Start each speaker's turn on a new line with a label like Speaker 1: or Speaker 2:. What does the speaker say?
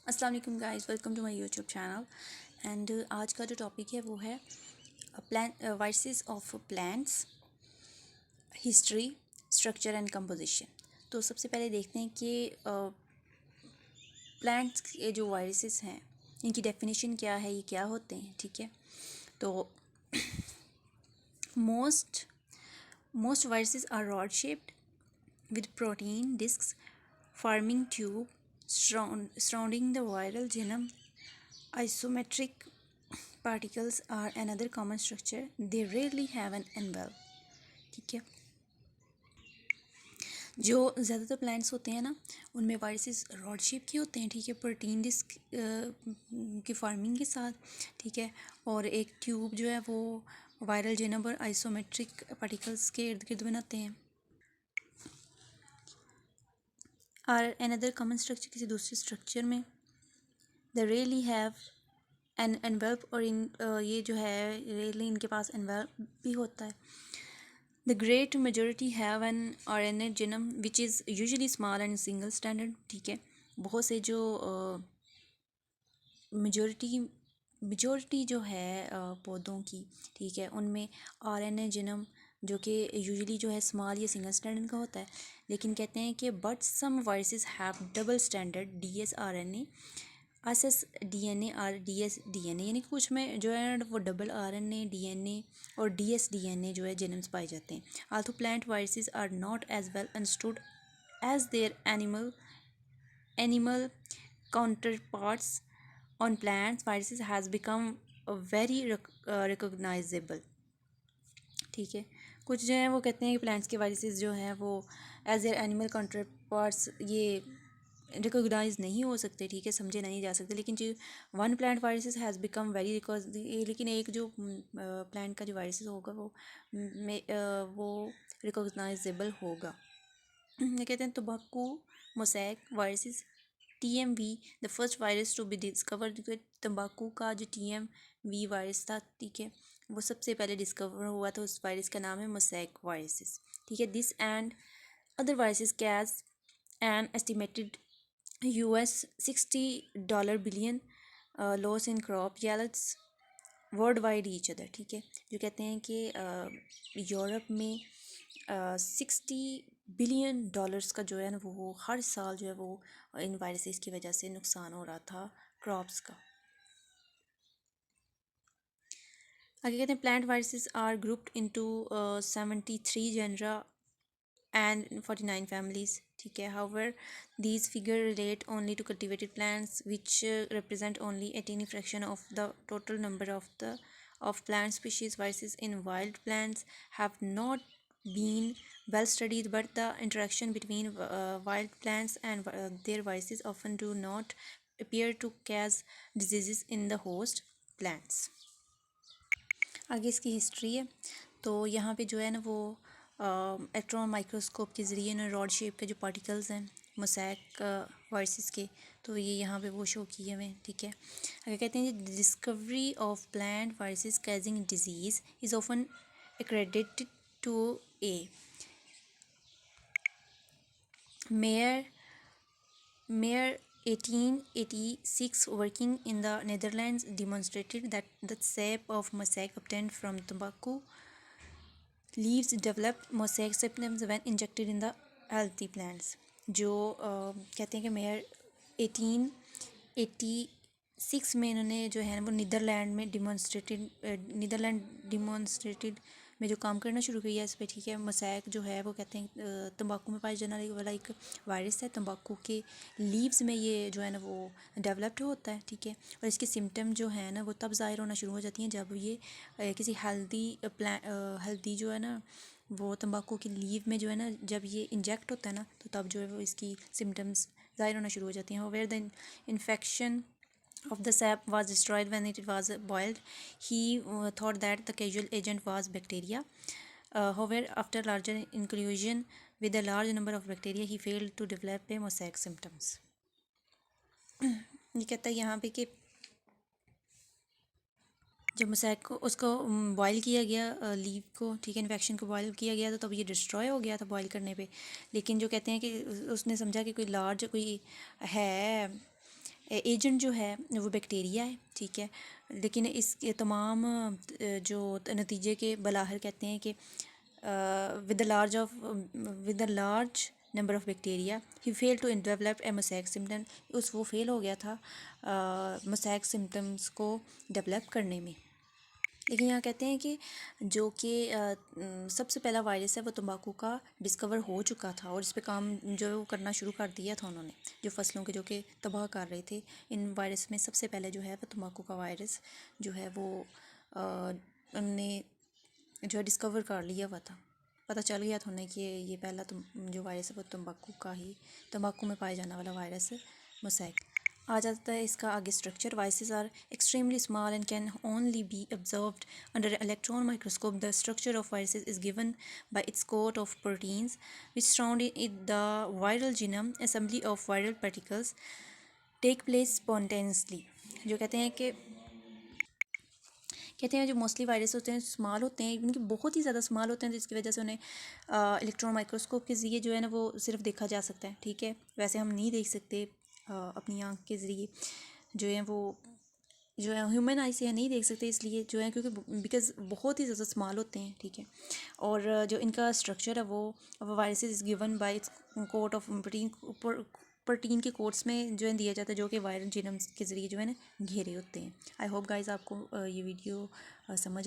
Speaker 1: अस्सलाम वालेकुम guys, welcome to my YouTube channel. And आज का जो टॉपिक है वो है plant viruses of plants, history, structure and composition. तो सबसे पहले देखते हैं कि प्लांट्स के जो वायरसेस हैं इनकी डेफिनेशन क्या है, ये क्या होते हैं। ठीक है, तो most most viruses are rod shaped with protein discs forming tube surrounding the viral genome. Isometric particles are another common structure. They rarely have an envelope. ठीक है, जो ज़्यादातर प्लांट्स होते हैं ना उनमें वायरसेस रॉड शेप के होते हैं। ठीक है, प्रोटीन डिस्क की फार्मिंग के साथ। ठीक है, और एक ट्यूब जो है वो वायरल जेनम और आइसोमेट्रिक पार्टिकल्स के इर्द गिर्द बनाते हैं। और अनदर कॉमन स्ट्रक्चर किसी दूसरे स्ट्रक्चर में the really have an envelop, और इन ये जो है रियली इनके पास एनवेल्प भी होता है। The great majority have an RNA genome which is usually small and single standard. ठीक है, बहुत से जो मेजोरिटी जो है पौधों की, ठीक है, उनमें RNA genome जो कि यूजुअली जो है स्मॉल या सिंगल स्टैंडर्ड का होता है। लेकिन कहते हैं कि but some viruses have double standard dsRNA, ssDNA और dsDNA, यानी कि कुछ में जो है वो डबल RNA DNA और dsDNA जो है जेनम्स पाए जाते हैं। Although plant viruses are not as well understood as their animal counterparts on plants, viruses has become very recognizable। ठीक है, कुछ जो है वो कहते हैं कि प्लांट्स के वायरसेस जो हैं वो as a animal counterparts ये रिकोगनाइज नहीं हो सकते। ठीक है, समझे नहीं जा सकते। लेकिन जो one plant viruses has become very, लेकिन एक जो प्लांट का जो वायरसेस होगा वो रिकोगनाइजेबल होगा। ये कहते हैं तंबाकू mosaic viruses TMV, the first virus to be discovered. तंबाकू का जो TMV वायरस था, ठीक है, वो सबसे पहले डिस्कवर हुआ था। उस वायरस का नाम है मोसैक वायरसेस। ठीक है, this and other viruses cause an estimated $60 billion loss in crop yields world wide each other. ठीक है, जो कहते हैं कि यूरोप में 60 बिलियन डॉलर्स का जो है ना वो हर साल जो है वो इन वायरसेस की वजह से नुकसान हो रहा था क्रॉप्स का। आगे कहते हैं plant viruses are grouped into 73 genera and 49 families। ठीक है, however these figure relate only to cultivated plants which represent only a tiny fraction of the total number of plant species. Viruses in wild plants have not been well studied, but the interaction between wild plants and their viruses often do not appear to cause diseases in the host plants। आगे इसकी history है। तो यहाँ पे जो है ना वो इलेक्ट्रॉन माइक्रोस्कोप के ज़रिए ना रॉड शेप के जो पार्टिकल्स हैं मोसैक वायरसेस के, तो ये यहाँ पे वो शो किए हुए हैं। ठीक है, आगे कहते हैं discovery of plant viruses causing disease is often accredited to a Mayer 1886 working in the Netherlands demonstrated that the sap of mosaic obtained from tobacco leaves develop mosaic symptoms when injected in the healthy plants। जो कहते हैं कि mayor 1886 में इन्होंने जो है वो Netherlands demonstrated में जो काम करना शुरू किया इस पर। ठीक है, मोसैक जो है वो कहते हैं तंबाकू में पाया जाने वाला एक वायरस है। तंबाकू के लीव्स में ये जो है ना वो डेवलप्ड होता है। ठीक है, और इसके सिम्टम जो है ना वो तब ज़ाहिर होना शुरू हो जाती हैं जब ये किसी हेल्दी जो है ना वो तंबाकू की लीव में जो है ना जब ये इंजेक्ट होता है ना तो तब जो है वो इसकी सिम्टम्स ज़ाहिर होना शुरू हो जाती हैं। Where the infection of the sap was destroyed when it was boiled. He thought that the causal agent was bacteria. However, after larger inclusion with a large number of bacteria, he failed to develop a mosaic symptoms। ये कहता है यहाँ पे कि जब mosaic को उसको boil किया गया लीव को, ठीक है, इन्फेक्शन को बॉयल किया गया तो तब ये डिस्ट्रॉय हो गया था बॉयल करने पे। लेकिन जो कहते हैं कि उसने समझा कि कोई लार्ज कोई है एजेंट जो है वो बैक्टीरिया है, ठीक है। लेकिन इसके तमाम जो नतीजे के बलाहर कहते हैं कि with the large number of bacteria he fail to develop a mosaic symptom, वो फेल हो गया था मोसैक सिम्टम्स को डेवलप करने में। लेकिन यहाँ कहते हैं कि जो कि सबसे पहला वायरस है वो तंबाकू का डिस्कवर हो चुका था, और इस पे काम जो है वो करना शुरू कर दिया था उन्होंने, जो फसलों के जो कि तबाह कर रहे थे। इन वायरस में सबसे पहले जो है वो तंबाकू का वायरस जो है वो उनने जो है डिस्कवर कर लिया हुआ था। पता चल गया था उन्हें कि ये पहला जो वायरस है वो तंबाकू में पाया जाने वाला वायरस है मोसैक। आ जाता है इसका आगे structure. Viruses are extremely small and can only be observed under electron microscope. The structure of viruses is given by its coat of proteins which surround in the viral genome. Assembly of viral particles take place spontaneously. जो कहते हैं जो mostly virus होते हैं small होते हैं, इनके बहुत ही ज़्यादा स्मॉल होते हैं, जिसकी वजह से उन्हें इलेक्ट्रॉन माइक्रोस्कोप के ज़रिए जो है ना वो सिर्फ देखा जा सकता है, ठीक है। वैसे हम नहीं देख सकते अपनी आँख के ज़रिए जो है वो जो है ह्यूमन आई से नहीं देख सकते, इसलिए जो है क्योंकि बिकॉज बहुत ही ज़्यादा स्मॉल होते हैं, ठीक है। और जो इनका स्ट्रक्चर है वो virus is given by its coat of protein के कोट्स में जो है दिया जाता है, जो कि वायरल जीनम्स के ज़रिए जो है ना घेरे होते हैं। आई होप गाइस आपको ये वीडियो समझ